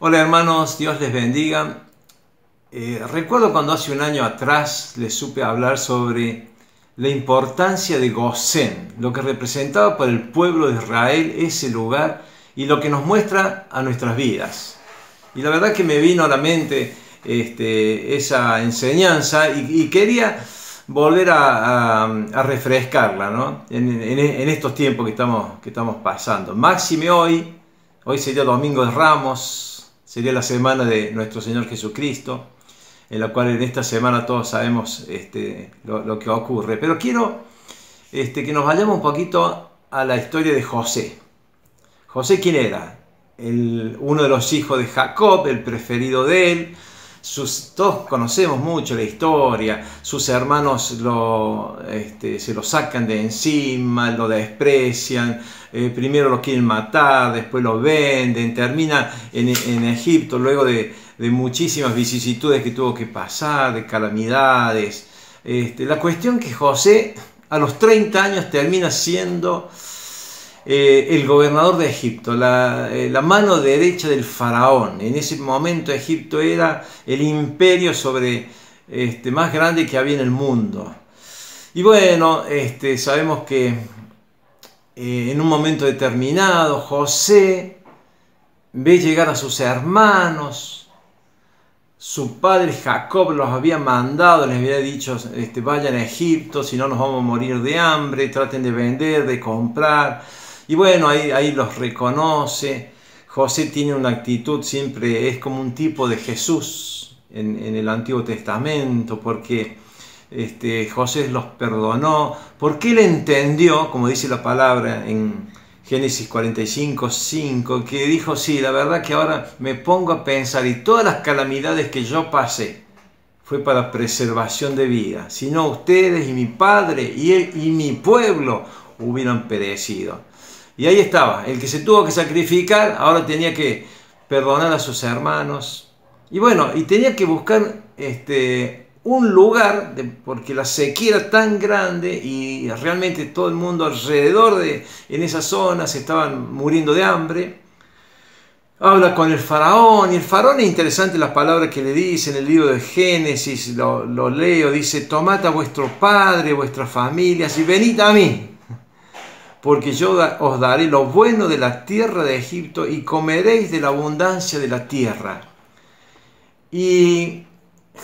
Hola hermanos, Dios les bendiga. Recuerdo cuando hace un año atrás les supe hablar sobre la importancia de Gosén, lo que representaba para el pueblo de Israel ese lugar y lo que nos muestra a nuestras vidas. Y la verdad que me vino a la mente esa enseñanza y quería volver a refrescarla, ¿no? en estos tiempos que estamos pasando. Máxime hoy sería Domingo de Ramos. Sería la semana de nuestro Señor Jesucristo, en la cual en esta semana todos sabemos lo que ocurre. Pero quiero que nos vayamos un poquito a la historia de José. ¿José quién era? Uno de los hijos de Jacob, el preferido de él. Todos conocemos mucho la historia. Sus hermanos se lo sacan de encima, lo desprecian. Primero lo quieren matar, después lo venden. Termina en Egipto luego de muchísimas vicisitudes que tuvo que pasar, de calamidades. La cuestión que José a los 30 años termina siendo el gobernador de Egipto, la mano derecha del faraón. En ese momento Egipto era el imperio más grande que había en el mundo. Y bueno, sabemos que en un momento determinado José ve llegar a sus hermanos. Su padre Jacob los había mandado, les había dicho, vayan a Egipto, si no nos vamos a morir de hambre, traten de vender, de comprar. Y bueno, ahí los reconoce. José tiene una actitud, siempre es como un tipo de Jesús en el Antiguo Testamento, porque José los perdonó, porque él entendió, como dice la palabra en Génesis 45:5, que dijo, sí, la verdad que ahora me pongo a pensar y todas las calamidades que yo pasé fue para preservación de vida. Si no, ustedes y mi padre y mi pueblo hubieran perecido. Y ahí estaba, el que se tuvo que sacrificar, ahora tenía que perdonar a sus hermanos. Y bueno, y tenía que buscar un lugar, porque la sequía era tan grande y realmente todo el mundo alrededor en esa zona se estaban muriendo de hambre. Habla con el faraón, y el faraón es interesante las palabras que le dice en el libro de Génesis, lo leo, dice, tomad a vuestro padre, vuestras familias y venid a mí, porque yo os daré lo bueno de la tierra de Egipto y comeréis de la abundancia de la tierra. Y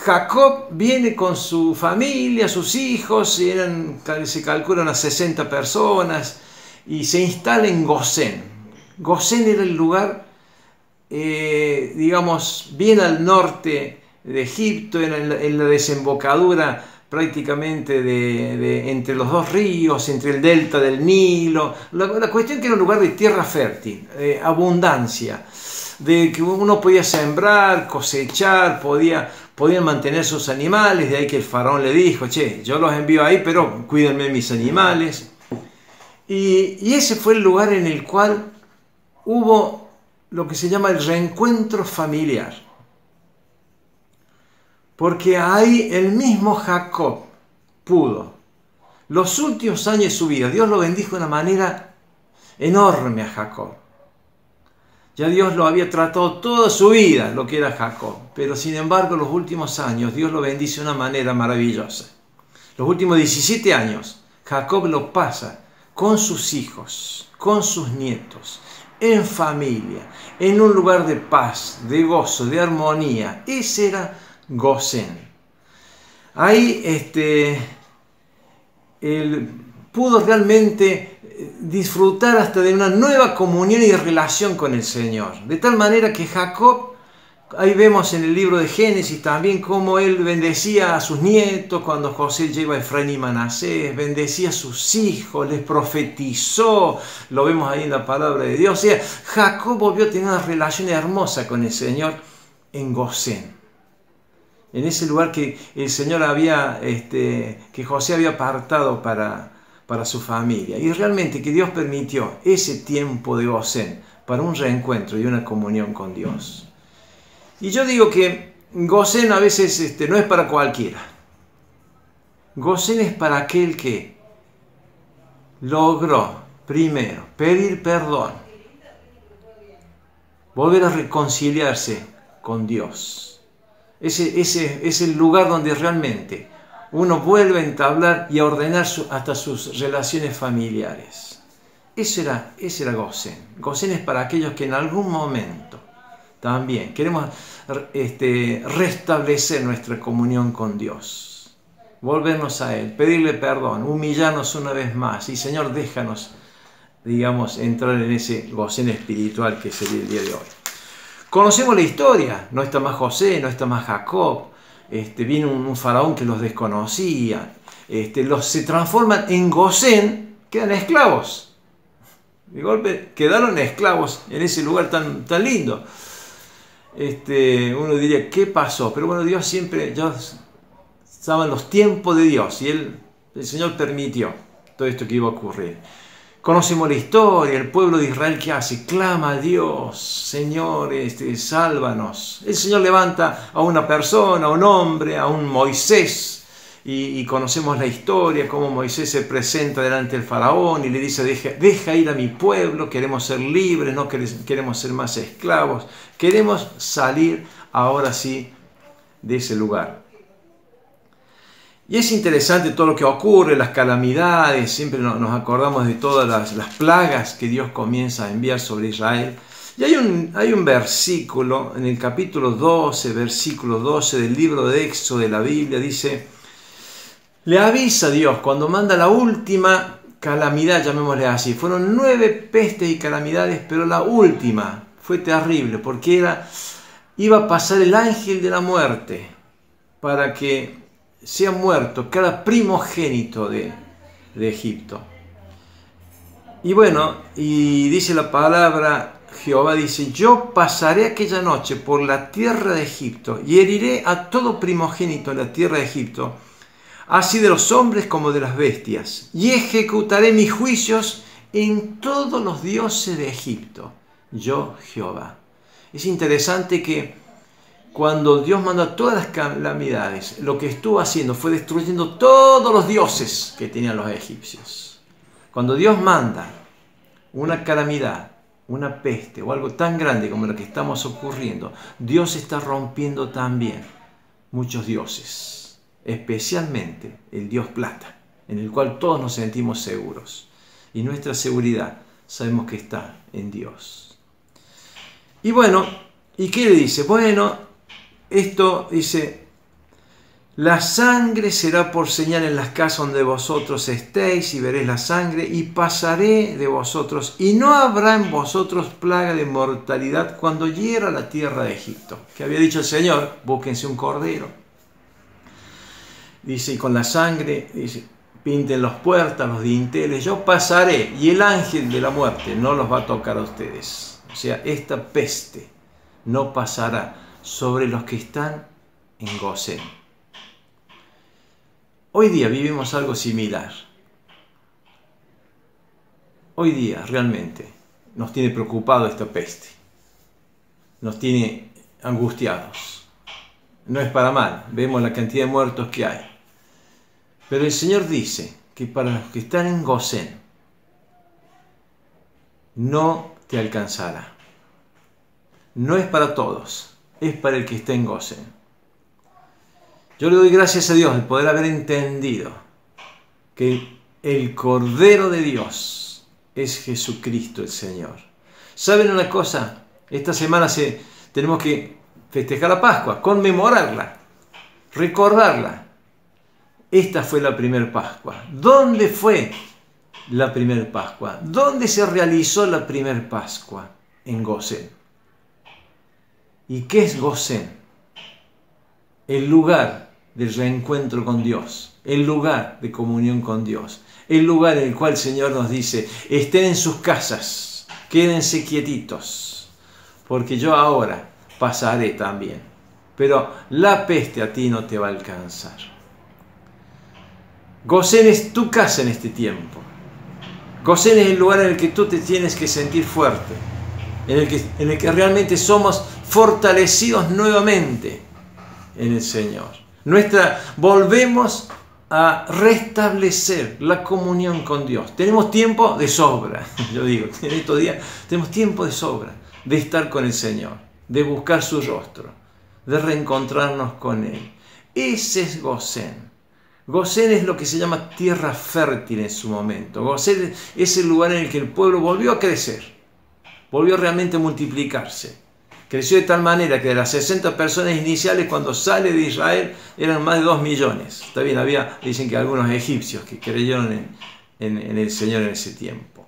Jacob viene con su familia, sus hijos, se calculan a 60 personas, y se instala en Gosén. Gosén era el lugar, digamos, bien al norte de Egipto, en la desembocadura prácticamente entre los dos ríos, entre el delta del Nilo. La cuestión que era un lugar de tierra fértil, abundancia, de que uno podía sembrar, cosechar, podían mantener sus animales. De ahí que el faraón le dijo, che, yo los envío ahí, pero cuídenme mis animales. Y ese fue el lugar en el cual hubo lo que se llama el reencuentro familiar. Porque ahí el mismo Jacob pudo, los últimos años de su vida, Dios lo bendijo de una manera enorme a Jacob. Ya Dios lo había tratado toda su vida, lo que era Jacob, pero sin embargo los últimos años Dios lo bendice de una manera maravillosa. Los últimos 17 años Jacob lo pasa con sus hijos, con sus nietos, en familia, en un lugar de paz, de gozo, de armonía. Ese era Gosén. Ahí él pudo realmente disfrutar hasta de una nueva comunión y relación con el Señor. De tal manera que Jacob, ahí vemos en el libro de Génesis también cómo él bendecía a sus nietos cuando José lleva a Efraín y Manasés, bendecía a sus hijos, les profetizó, lo vemos ahí en la palabra de Dios. O sea, Jacob volvió a tener una relación hermosa con el Señor en Gosén. En ese lugar que el Señor que José había apartado para su familia. Y realmente que Dios permitió ese tiempo de Gosén para un reencuentro y una comunión con Dios. Y yo digo que Gosén a veces no es para cualquiera. Gosén es para aquel que logró, primero, pedir perdón volver a reconciliarse con Dios. Ese es el lugar donde realmente uno vuelve a entablar y a ordenar hasta sus relaciones familiares. Ese era Gosén. Gosén es para aquellos que en algún momento también queremos restablecer nuestra comunión con Dios, volvernos a Él, pedirle perdón, humillarnos una vez más y Señor, déjanos, digamos, entrar en ese Gosén espiritual que sería el día de hoy. Conocemos la historia, no está más José, no está más Jacob, vino un faraón que los desconocía, se transforman en Gosén, quedan esclavos. De golpe quedaron esclavos en ese lugar tan lindo. Uno diría, ¿qué pasó? Pero bueno, Dios siempre, ya estaban los tiempos de Dios y el Señor permitió todo esto que iba a ocurrir. Conocemos la historia, el pueblo de Israel que hace, clama a Dios, Señor, sálvanos. El Señor levanta a una persona, a un hombre, a un Moisés, y conocemos la historia, cómo Moisés se presenta delante del faraón y le dice, deja ir a mi pueblo, queremos ser libres, no queremos ser más esclavos, queremos salir ahora sí de ese lugar. Y es interesante todo lo que ocurre, las calamidades, siempre nos acordamos de todas las plagas que Dios comienza a enviar sobre Israel. Y hay un versículo en el capítulo 12, versículo 12 del libro de Éxodo de la Biblia, dice, le avisa a Dios cuando manda la última calamidad, llamémosle así. Fueron 9 pestes y calamidades, pero la última fue terrible porque iba a pasar el ángel de la muerte para que sea muerto cada primogénito de Egipto. Y bueno, y dice la palabra, Jehová dice, yo pasaré aquella noche por la tierra de Egipto y heriré a todo primogénito en la tierra de Egipto, así de los hombres como de las bestias, y ejecutaré mis juicios en todos los dioses de Egipto, yo Jehová. Es interesante que cuando Dios manda todas las calamidades, lo que estuvo haciendo fue destruyendo todos los dioses que tenían los egipcios. Cuando Dios manda una calamidad, una peste o algo tan grande como lo que estamos ocurriendo, Dios está rompiendo también muchos dioses, especialmente el Dios plata, en el cual todos nos sentimos seguros. Y nuestra seguridad sabemos que está en Dios. Y bueno, ¿y qué le dice? Bueno, esto dice, la sangre será por señal en las casas donde vosotros estéis y veréis la sangre y pasaré de vosotros y no habrá en vosotros plaga de mortalidad cuando hiera la tierra de Egipto. Que había dicho el Señor, búsquense un cordero. Dice, y con la sangre, dice, pinten las puertas, los dinteles, yo pasaré y el ángel de la muerte no los va a tocar a ustedes. O sea, esta peste no pasará sobre los que están en Gosén. Hoy día vivimos algo similar. Hoy día realmente nos tiene preocupado esta peste. Nos tiene angustiados. No es para mal, vemos la cantidad de muertos que hay. Pero el Señor dice que para los que están en Gosén no te alcanzará. No es para todos. Es para el que está en Gosén. Yo le doy gracias a Dios de poder haber entendido que el Cordero de Dios es Jesucristo el Señor. ¿Saben una cosa? Esta semana tenemos que festejar la Pascua, conmemorarla, recordarla. Esta fue la primera Pascua. ¿Dónde fue la primera Pascua? ¿Dónde se realizó la primera Pascua? En Gosén. ¿Y qué es Gosén? El lugar del reencuentro con Dios, el lugar de comunión con Dios, el lugar en el cual el Señor nos dice, estén en sus casas, quédense quietitos, porque yo ahora pasaré también, pero la peste a ti no te va a alcanzar. Gosén es tu casa en este tiempo. Gosén es el lugar en el que tú te tienes que sentir fuerte, en el que realmente somos fortalecidos nuevamente en el Señor. Volvemos a restablecer la comunión con Dios. Tenemos tiempo de sobra, yo digo, en estos días tenemos tiempo de sobra de estar con el Señor, de buscar su rostro, de reencontrarnos con Él. Ese es Gosén. Gosén es lo que se llama tierra fértil en su momento. Gosén es el lugar en el que el pueblo volvió a crecer, volvió realmente a multiplicarse. Creció de tal manera que de las 60 personas iniciales cuando sale de Israel eran más de 2 millones. Está bien, dicen que algunos egipcios que creyeron en el Señor en ese tiempo.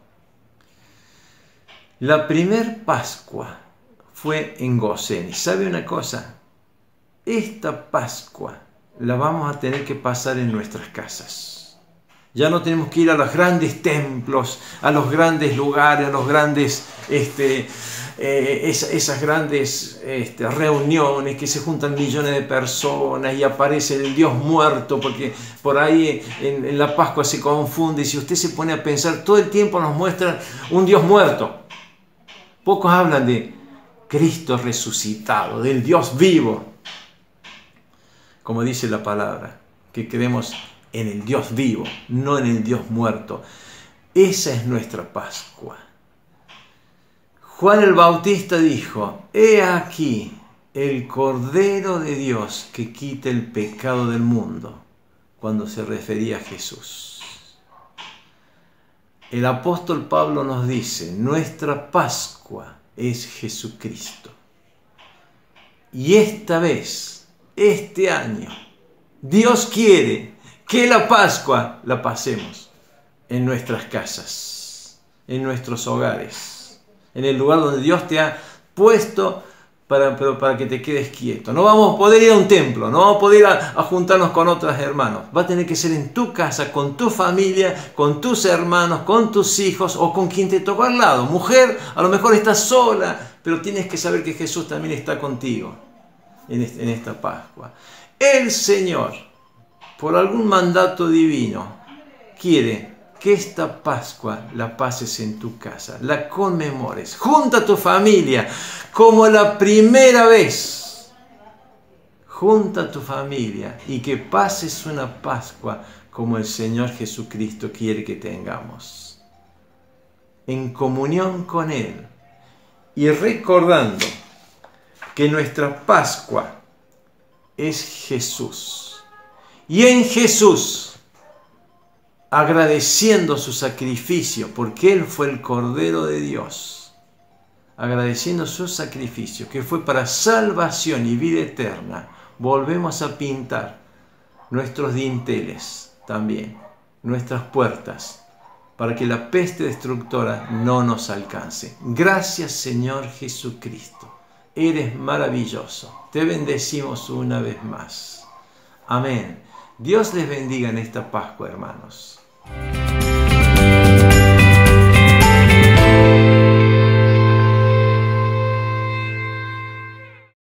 La primer Pascua fue en Gosén. ¿Y sabe una cosa? Esta Pascua la vamos a tener que pasar en nuestras casas. Ya no tenemos que ir a los grandes templos, a los grandes lugares, a los grandes, esas grandes reuniones que se juntan millones de personas y aparece el Dios muerto, porque por ahí en la Pascua se confunde. Y si usted se pone a pensar, todo el tiempo nos muestran un Dios muerto. Pocos hablan de Cristo resucitado, del Dios vivo. Como dice la palabra, que creemos en el Dios vivo, no en el Dios muerto. Esa es nuestra Pascua. Juan el Bautista dijo: he aquí el Cordero de Dios que quita el pecado del mundo, cuando se refería a Jesús. El apóstol Pablo nos dice: nuestra Pascua es Jesucristo. Y esta vez, este año, Dios quiere que la Pascua la pasemos en nuestras casas, en nuestros hogares, en el lugar donde Dios te ha puesto para que te quedes quieto. No vamos a poder ir a un templo, no vamos a poder ir a juntarnos con otros hermanos. Va a tener que ser en tu casa, con tu familia, con tus hermanos, con tus hijos o con quien te tocó al lado. Mujer, a lo mejor estás sola, pero tienes que saber que Jesús también está contigo en esta Pascua. El Señor, por algún mandato divino, quiere que esta Pascua la pases en tu casa, la conmemores, junta a tu familia como la primera vez. Junta a tu familia y que pases una Pascua como el Señor Jesucristo quiere que tengamos, en comunión con Él y recordando que nuestra Pascua es Jesús. Y en Jesús, agradeciendo su sacrificio, porque Él fue el Cordero de Dios, agradeciendo su sacrificio, que fue para salvación y vida eterna, volvemos a pintar nuestros dinteles también, nuestras puertas, para que la peste destructora no nos alcance. Gracias, Señor Jesucristo. Eres maravilloso. Te bendecimos una vez más. Amén. Dios les bendiga en esta Pascua, hermanos.